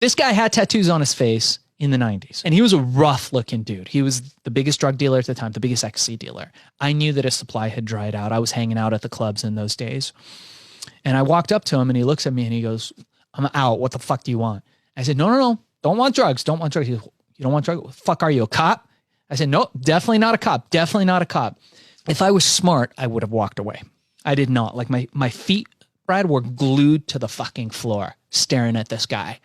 This guy had tattoos on his face in the 90s. And he was a rough looking dude. He was the biggest drug dealer at the time, the biggest ecstasy dealer. I knew that his supply had dried out. I was hanging out at the clubs in those days. And I walked up to him and he looks at me and he goes, I'm out. What the fuck do you want? I said, no. Don't want drugs. Don't want drugs. He goes, you don't want drugs? What the fuck are you, a cop? I said, no, definitely not a cop. Definitely not a cop. If I was smart, I would have walked away. I did not. Like my feet, Brad, were glued to the fucking floor staring at this guy.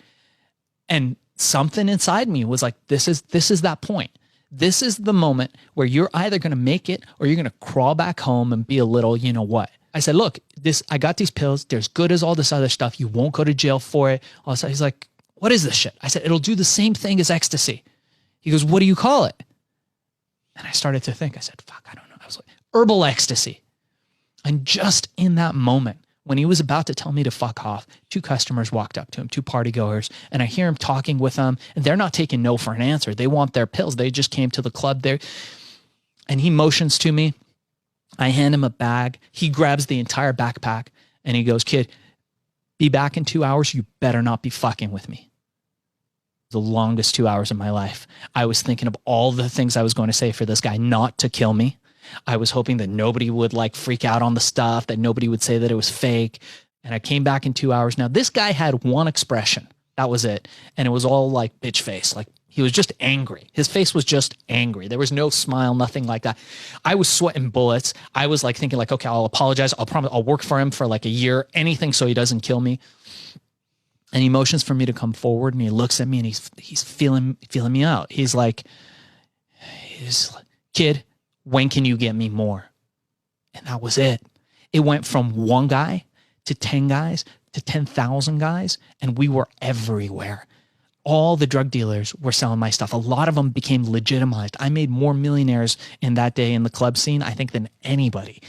And something inside me was like, this is that point. This is the moment where you're either going to make it or you're going to crawl back home and be a little, you know what? I said, look, I got these pills. They're as good as all this other stuff. You won't go to jail for it. Also, he's like, what is this shit? I said, it'll do the same thing as ecstasy. He goes, what do you call it? And I started to think. I said, fuck, I don't know. I was like, Herbal Ecstasy. And just in that moment, when he was about to tell me to fuck off, 2 customers walked up to him, 2 party goers, and I hear him talking with them, and they're not taking no for an answer. They want their pills. They just came to the club there. And he motions to me. I hand him a bag. He grabs the entire backpack, and he goes, kid, be back in 2 hours. You better not be fucking with me. The longest 2 hours of my life. I was thinking of all the things I was going to say for this guy not to kill me. I was hoping that nobody would like freak out on the stuff, that nobody would say that it was fake. And I came back in 2 hours. Now, this guy had one expression. That was it. And it was all like bitch face. Like he was just angry. His face was just angry. There was no smile, nothing like that. I was sweating bullets. I was like thinking like, okay, I'll apologize. I'll promise I'll work for him for like a year, anything so he doesn't kill me. And he motions for me to come forward and he looks at me and he's feeling me out. He's like, kid, when can you get me more? And that was it. It went from 1 guy to 10 guys to 10,000 guys. And we were everywhere. All the drug dealers were selling my stuff. A lot of them became legitimized. I made more millionaires in that day in the club scene, I think, than anybody.